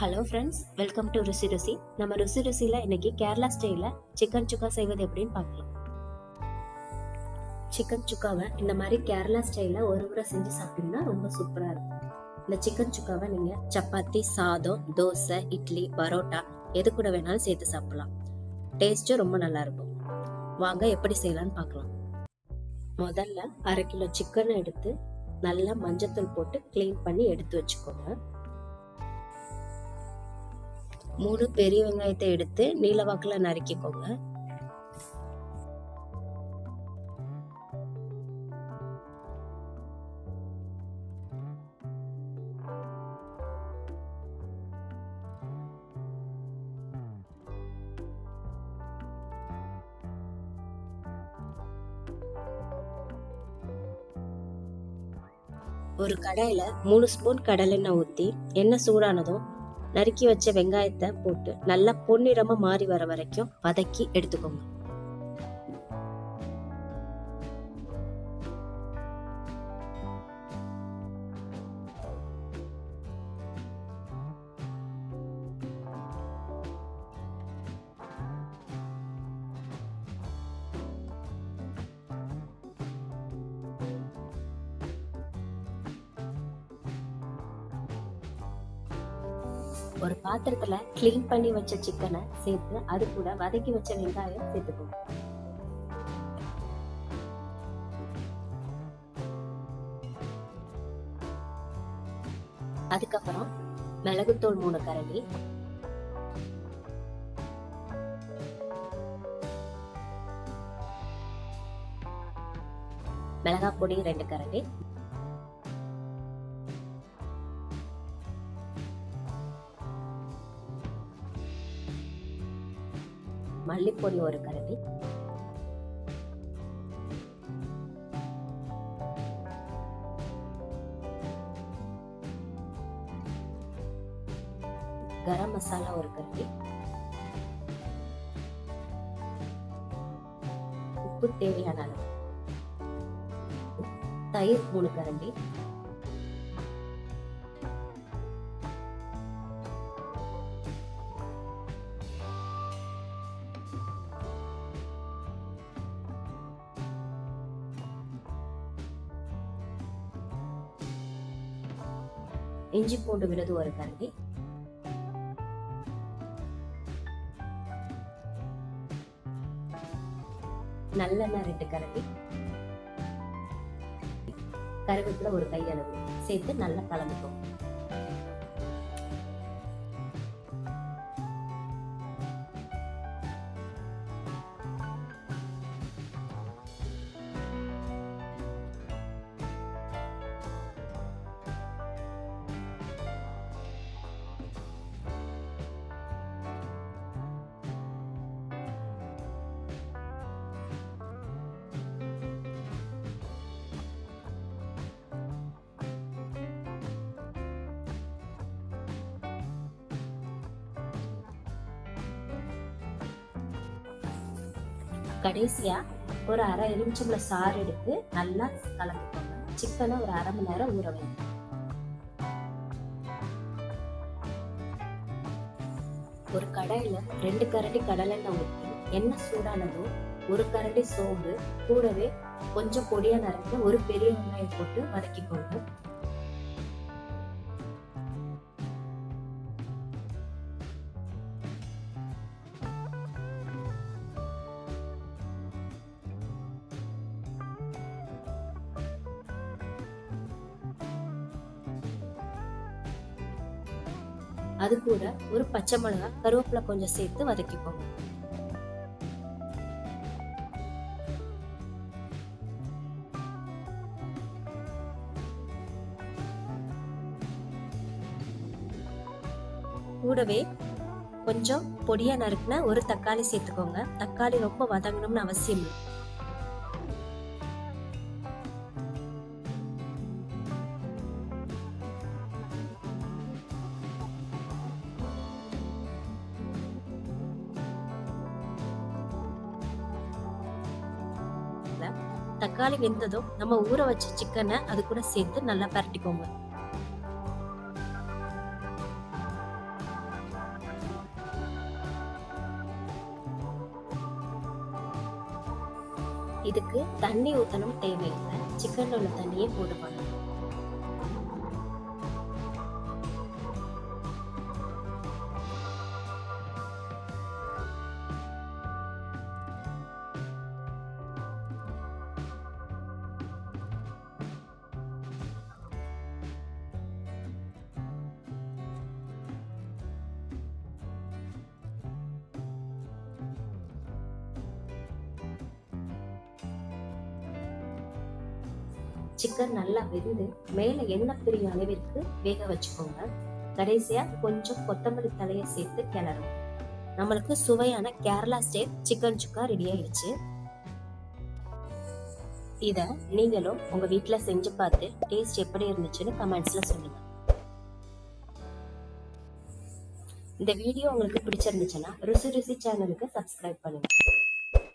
Hello friends, welcome to ருசி ருசி. நம்ம ருசி ருசியில் இன்னைக்கு கேரளா ஸ்டைலில் சிக்கன் சுக்கா செய்வது எப்படின்னு பார்க்கலாம். சிக்கன் சுக்காவை இந்த மாதிரி கேரளா ஸ்டைலில் ஒரு முறை செஞ்சு சாப்பிட்டீங்கன்னா ரொம்ப சூப்பராக இருக்கும். இந்த சிக்கன் சுக்காவை நீங்கள் சப்பாத்தி, சாதம், தோசை, இட்லி, பரோட்டா எது கூட வேணாலும் சேர்த்து சாப்பிடலாம். டேஸ்ட்டும் ரொம்ப நல்லா இருக்கும். வாங்க எப்படி செய்யலாம்னு பார்க்கலாம். முதல்ல 1/2 கிலோ சிக்கனை எடுத்து நல்லா மஞ்சத்தூள் போட்டு க்ளீன் பண்ணி எடுத்து வச்சுக்கோங்க. 3 பெரிய வெங்காயத்தை எடுத்து நீளவாக்குல நறுக்கிக்கோங்க. ஒரு கடாயில 3 ஸ்பூன் கடலெண்ணெய் ஊற்றி எண்ணெய் சூடானதும் நறுக்கி வச்ச வெங்காயத்தை போட்டு நல்லா பொன்னிறமா மாறி வர வரைக்கும் வதக்கி எடுத்துக்கோங்க. ஒரு பாத்திரத்துல கிளீன் பண்ணி வச்ச சிக்கனை சேர்த்து அது கூட வதக்கி வச்ச வெங்காயம் சேர்த்துக்கோங்க. அதுக்கப்புறம் மிளகுத்தூள் 3 கரண்டி, மிளகாய் பொடி 2 கரண்டி, மல்லிப்பொடி 1 கரண்டி, கரம் மசாலா 1 கரண்டி, உப்பு தேவையான அளவு, தயிர் 3 கரண்டி, இஞ்சி பூண்டு விழுது 1 கரண்டி, நல்லெண்ணெய் 2 கரண்டி, கருவேப்பிலை 1 கையளவு சேர்த்து நல்லா கலந்துக்கோங்க. கடைசியா ஒரு அரை எலுமிச்சம்பழ சாறு எடுத்து நல்லா கலந்துக்கோங்க. சிக்கனை ஒரு 1/2 மணி நேரம் ஊற வைங்க. ஒரு கடாயில 2 கரண்டி கடலெண்ணெய் ஊற்றி எண்ணெய் சூடானதும் 1 கரண்டி சோம்பு கூடவே கொஞ்சம் பொடியா நறுக்கிற ஒரு பெரிய வெங்காயம் போட்டு வதக்கிக்கோங்க. அது கூட ஒரு பச்சை மிளகாய், கருவேப்பிலை கொஞ்சம் சேர்த்து வதக்கிக்கோங்க. கூடவே கொஞ்சம் பொடியா நறுக்குன ஒரு தக்காளி சேர்த்துக்கோங்க. தக்காளி ரொம்ப வதங்கணும்னு அவசியம் இல்லை. தக்காளி வெந்ததும் நம்ம ஊற வச்ச சிக்கனை அது கூட சேர்த்து நல்லா பரட்டிக்கோங்க. இதுக்கு தண்ணி ஊத்தணும் தேவையில்லை, சிக்கன்ல உள்ள தண்ணியே போட்டு பண்ணணும். சிக்கன் நல்லா வெந்து மேல எண்ணெய் பிரியும் அளவிற்கு வேக வச்சுக்கோங்க. கடைசியா கொஞ்சம் கொத்தமல்லி தலையை சேர்த்து கிளறும். நம்மளுக்கு சுவையான கேரளா ஸ்டைல் சிக்கன் சுக்கா ரெடி ஆயிடுச்சு. இத நீங்களும் உங்க வீட்டுல செஞ்சு பார்த்து டேஸ்ட் எப்படி இருந்துச்சுன்னு கமெண்ட்ஸ்ல சொல்லுங்க. இந்த வீடியோ உங்களுக்கு பிடிச்சிருந்துச்சுன்னா ருசி ருசி சேனலுக்கு சப்ஸ்கிரைப் பண்ணுங்க.